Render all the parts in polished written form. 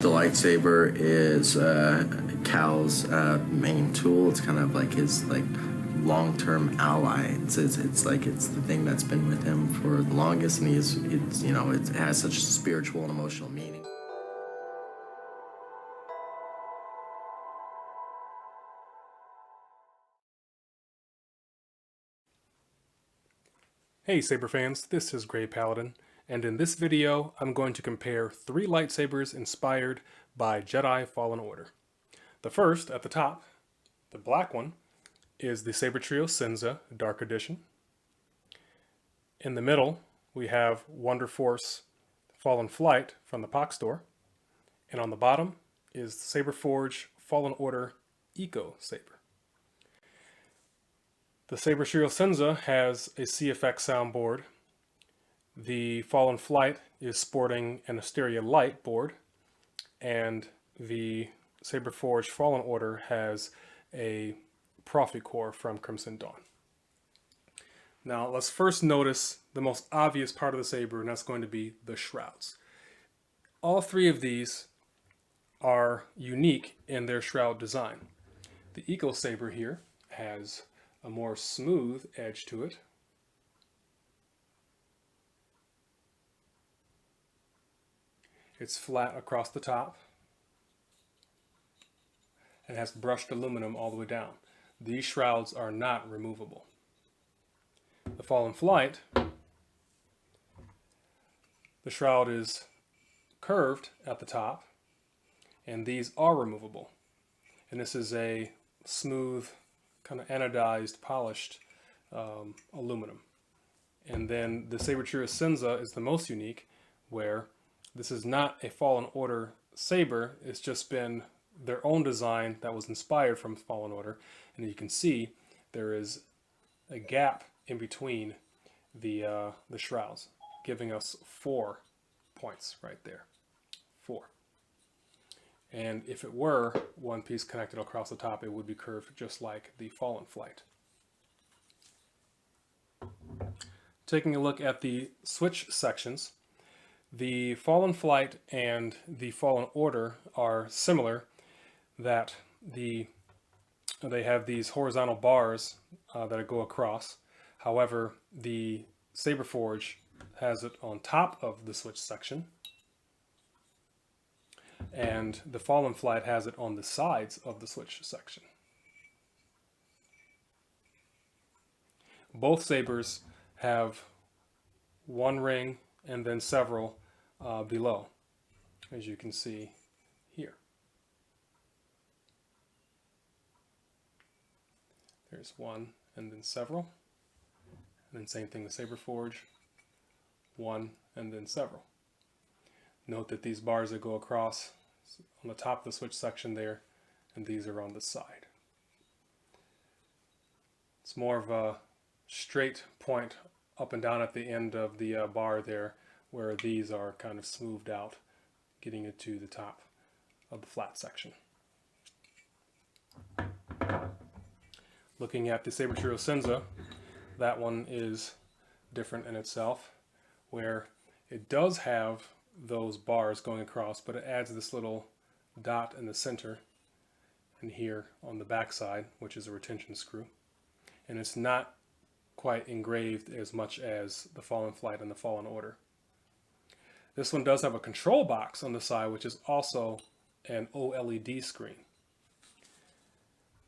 The lightsaber is Cal's main tool. It's kind of like his long-term ally. It's the thing that's been with him for the longest, and it has such spiritual and emotional meaning. Hey Saber fans, this is Grey Paladin, and in this video I'm going to compare 3 lightsabers inspired by Jedi Fallen Order. The first, at the top, the black one, is the Sabertrio Senza Dark Edition. In the middle we have Wonderforce Fallen Flyte from the pachstore, and on the bottom is the Saberforge Fallen Order Eco Saber. The Sabertrio Senza has a CFX soundboard. The Fallen Flyte is sporting an Asteria Light board, and the Saberforge Fallen Order has a Prophet core from Crimson Dawn. Now let's first notice the most obvious part of the saber, and that's going to be the shrouds. All 3 of these are unique in their shroud design. The Eco Saber here has a more smooth edge to it. It's flat across the top and has brushed aluminum all the way down. These shrouds are not removable. The Fallen Flyte, the shroud is curved at the top, and these are removable. And this is a smooth, kind of anodized, polished aluminum. And then the Sabertrio Senza is the most unique, where this is not a Fallen Order saber. It's just been their own design that was inspired from Fallen Order. And you can see there is a gap in between the shrouds, giving us 4 points right there. 4. And if it were one piece connected across the top, it would be curved just like the Fallen Flyte. Taking a look at the switch sections, the Fallen Flyte and the Fallen Order are similar, that they have these horizontal bars that go across. However, the Saberforge has it on top of the switch section, and the Fallen Flyte has it on the sides of the switch section. Both sabers have one ring and then several below, as you can see here. There's one and then several, and then same thing the Saberforge, one and then several. Note that these bars that go across on the top of the switch section there, and these are on the side. It's more of a straight point up and down at the end of the bar there, where these are kind of smoothed out, getting it to the top of the flat section. Looking at the Sabertrio Senza, that one is different in itself, where it does have those bars going across, but it adds this little dot in the center and here on the back side, which is a retention screw. And it's not quite engraved as much as the Fallen Flyte and the Fallen Order. This one does have a control box on the side, which is also an OLED screen.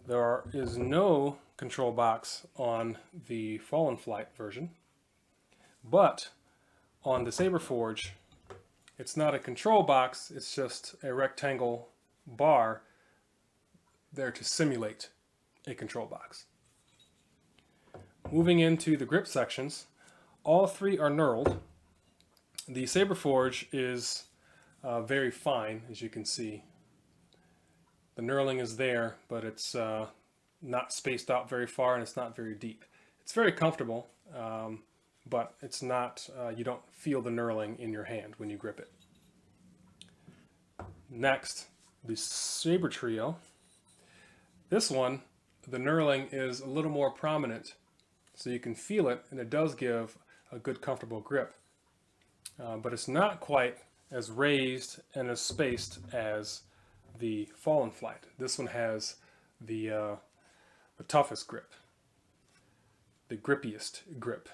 There is no control box on the Fallen Flyte version, but on the Saberforge, it's not a control box, it's just a rectangle bar there to simulate a control box. Moving into the grip sections, all 3 are knurled. The Saberforge is very fine, as you can see. The knurling is there, but it's not spaced out very far, and it's not very deep. It's very comfortable, but it's not, you don't feel the knurling in your hand when you grip it. Next, the Sabertrio. This one, the knurling is a little more prominent, so you can feel it, and it does give a good comfortable grip. But it's not quite as raised and as spaced as the Fallen Flyte. This one has the toughest grip, the grippiest grip.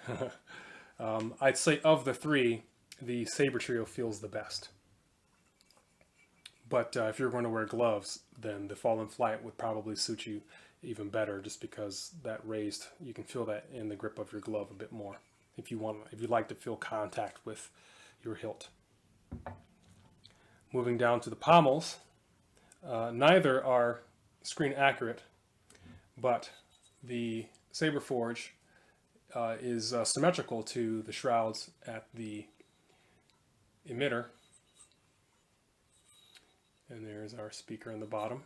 I'd say of the three, the Sabertrio feels the best. But if you're going to wear gloves, then the Fallen Flyte would probably suit you even better, just because that raised, you can feel that in the grip of your glove a bit more if you like to feel contact with your hilt. Moving down to the pommels, neither are screen accurate, but the Saberforge is symmetrical to the shrouds at the emitter. And there's our speaker in the bottom.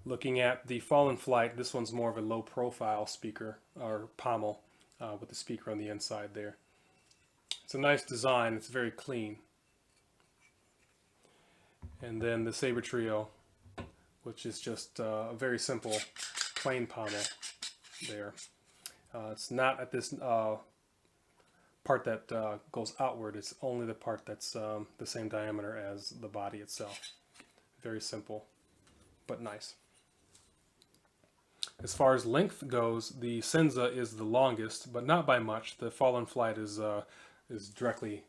Looking at the Fallen Flyte, this one's more of a low profile speaker, or pommel, with the speaker on the inside there. It's a nice design, it's very clean. And then the Sabertrio, which is just a very simple plain pommel there. It's not at this part that goes outward, it's only the part that's the same diameter as the body itself. Very simple, but nice. As far as length goes, the Senza is the longest, but not by much. The Fallen Flyte is directly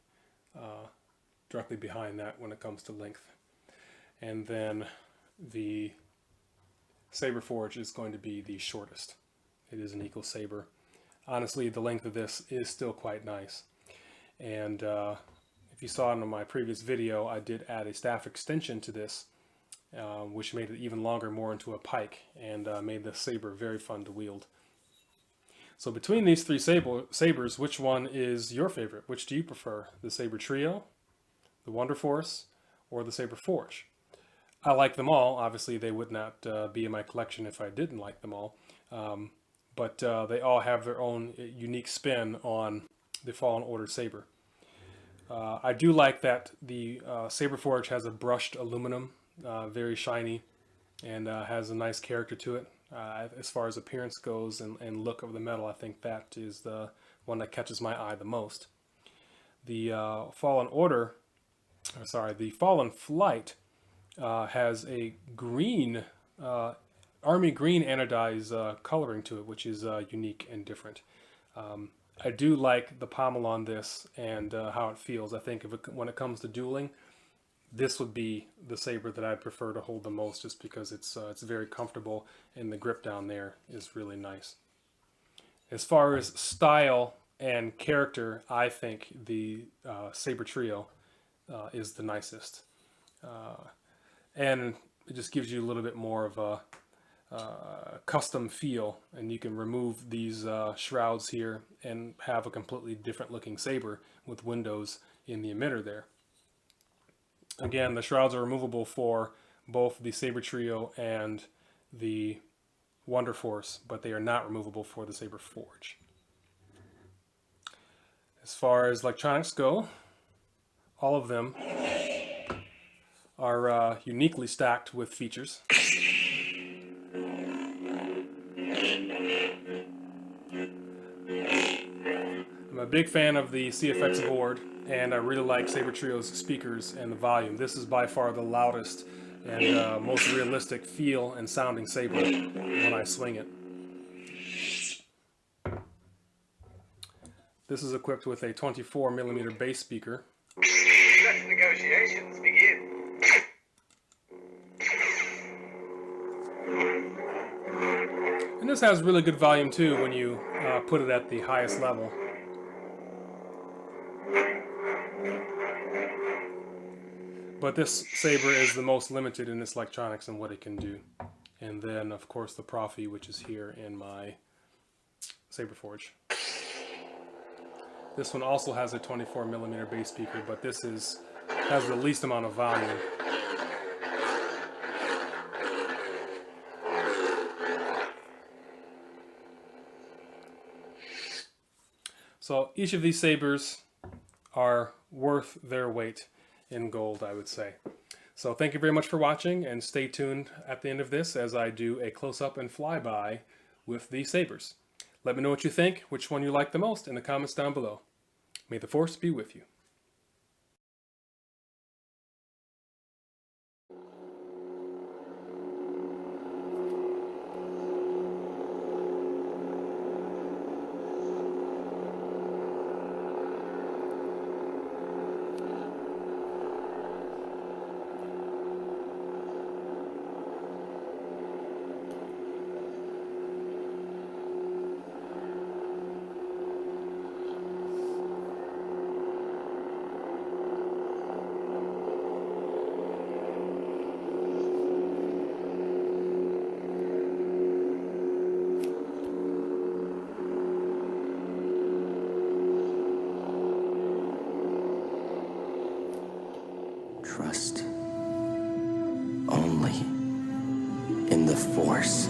behind that when it comes to length. And then the Saberforge is going to be the shortest. It is an Eco Saber. Honestly, the length of this is still quite nice. And if you saw in my previous video, I did add a staff extension to this, which made it even longer, more into a pike, and made the saber very fun to wield. So between these three sabers, which one is your favorite? Which do you prefer? The Sabertrio, the Wonderforce, or the Saberforge? I like them all. Obviously, they would not be in my collection if I didn't like them all. But they all have their own unique spin on the Fallen Order saber. I do like that the Saberforge has a brushed aluminum, very shiny, and has a nice character to it. As far as appearance goes and look of the metal, I think that is the one that catches my eye the most. The Fallen Flyte has a green, army green anodized coloring to it, which is unique and different. I do like the pommel on this and how it feels. I think when it comes to dueling, this would be the saber that I'd prefer to hold the most, just because it's very comfortable and the grip down there is really nice. As far as style and character, I think the Sabertrio is the nicest. And it just gives you a little bit more of a custom feel, and you can remove these shrouds here and have a completely different looking saber with windows in the emitter there. Again, the shrouds are removable for both the Sabertrio and the Wonderforce, but they are not removable for the Saberforge. As far as electronics go, all of them are uniquely stacked with features. I'm a big fan of the CFX board, and I really like Sabertrio's speakers and the volume. This is by far the loudest and most realistic feel and sounding saber when I swing it. This is equipped with a 24mm bass speaker. Let negotiations begin. And this has really good volume too when you put it at the highest level. But this saber is the most limited in its electronics and what it can do. And then, of course, the Profi, which is here in my Saberforge. This one also has a 24mm bass speaker, but this has the least amount of volume. So each of these sabers are worth their weight in gold, I would say. So thank you very much for watching, and stay tuned at the end of this as I do a close-up and flyby with these sabers. Let me know what you think, which one you like the most, in the comments down below. May the Force be with you. trust only in the Force.